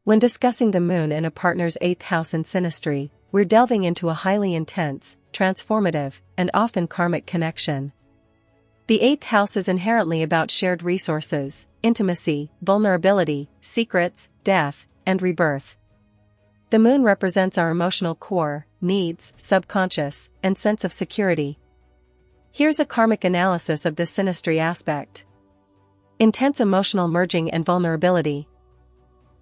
When discussing the moon in a partner's 8th house in Synastry, we're delving into a highly intense, transformative, and often karmic connection. The 8th house is inherently about shared resources, intimacy, vulnerability, secrets, death, and rebirth. The moon represents our emotional core, needs, subconscious, and sense of security. Here's a karmic analysis of this Synastry aspect. Intense emotional merging and vulnerability.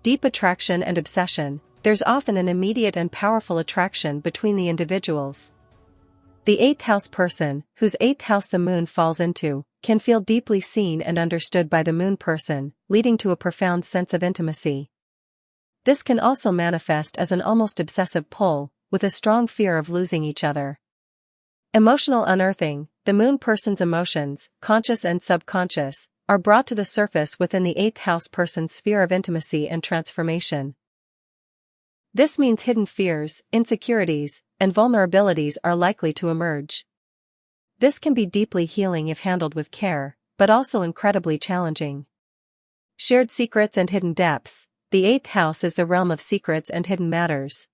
Deep attraction and obsession. There's often an immediate and powerful attraction between the individuals. The 8th house person, whose 8th house the moon falls into, can feel deeply seen and understood by the moon person, leading to a profound sense of intimacy. This can also manifest as an almost obsessive pull, with a strong fear of losing each other. Emotional unearthing. The moon person's emotions, conscious and subconscious, are brought to the surface within the 8th house person's sphere of intimacy and transformation. This means hidden fears, insecurities, and vulnerabilities are likely to emerge. This can be deeply healing if handled with care, but also incredibly challenging. Shared secrets and hidden depths. The 8th house is the realm of secrets and hidden matters.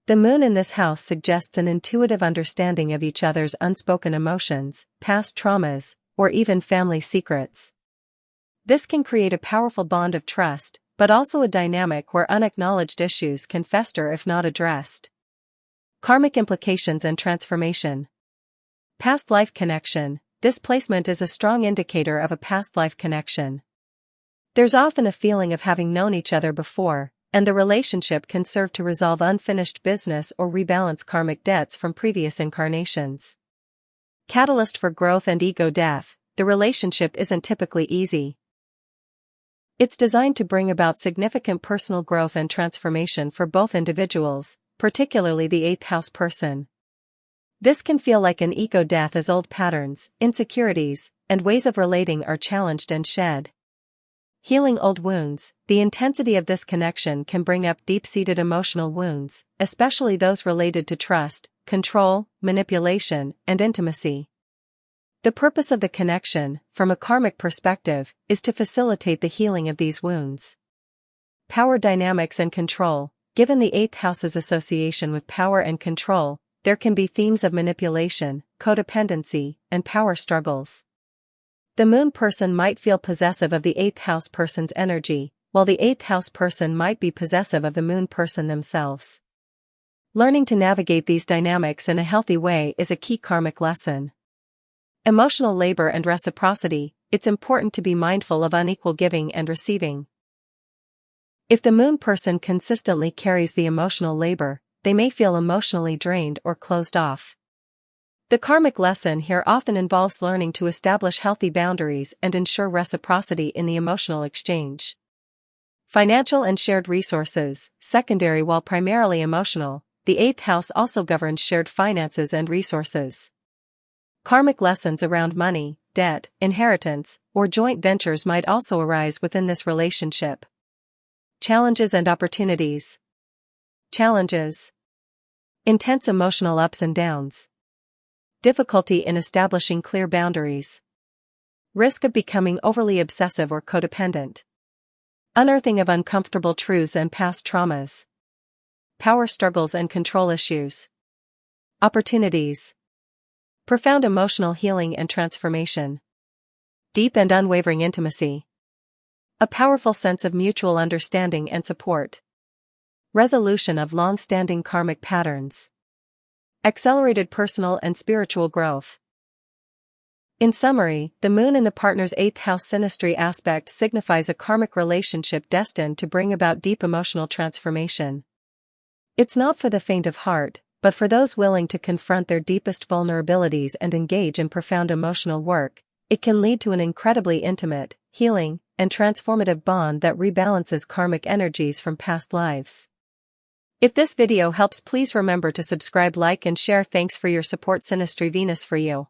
The moon in this house suggests an intuitive understanding of each other's unspoken emotions, past traumas, or even family secrets. This can create a powerful bond of trust, but also a dynamic where unacknowledged issues can fester if not addressed. Karmic implications and transformation. Past life connection. This placement is a strong indicator of a past life connection. There's often a feeling of having known each other before, and the relationship can serve to resolve unfinished business or rebalance karmic debts from previous incarnations. Catalyst for growth and ego death. The relationship isn't typically easy. It's designed to bring about significant personal growth and transformation for both individuals, particularly the 8th house person. This can feel like an ego death as old patterns, insecurities, and ways of relating are challenged and shed. Healing old wounds. The intensity of this connection can bring up deep-seated emotional wounds, especially those related to trust, control, manipulation, and intimacy. The purpose of the connection, from a karmic perspective, is to facilitate the healing of these wounds. Power dynamics and control. Given the 8th house's association with power and control, there can be themes of manipulation, codependency, and power struggles. The moon person might feel possessive of the 8th house person's energy, while the 8th house person might be possessive of the moon person themselves. Learning to navigate these dynamics in a healthy way is a key karmic lesson. Emotional labor and reciprocity. It's important to be mindful of unequal giving and receiving. If the moon person consistently carries the emotional labor, they may feel emotionally drained or closed off. The karmic lesson here often involves learning to establish healthy boundaries and ensure reciprocity in the emotional exchange. Financial and shared resources. Secondary. While primarily emotional, the 8th house also governs shared finances and resources. Karmic lessons around money, debt, inheritance, or joint ventures might also arise within this relationship. Challenges and opportunities. Challenges. Intense emotional ups and downs. Difficulty in establishing clear boundaries. Risk of becoming overly obsessive or codependent. Unearthing of uncomfortable truths and past traumas. Power struggles and control issues. Opportunities. Profound emotional healing and transformation. Deep and unwavering intimacy. A powerful sense of mutual understanding and support. Resolution of long-standing karmic patterns. Accelerated personal and spiritual growth. In summary, the moon in the partner's 8th house synastry aspect signifies a karmic relationship destined to bring about deep emotional transformation. It's not for the faint of heart, but for those willing to confront their deepest vulnerabilities and engage in profound emotional work. It can lead to an incredibly intimate, healing, and transformative bond that rebalances karmic energies from past lives. If this video helps, please remember to subscribe, like, and share. Thanks for your support. Synastry Venus for you.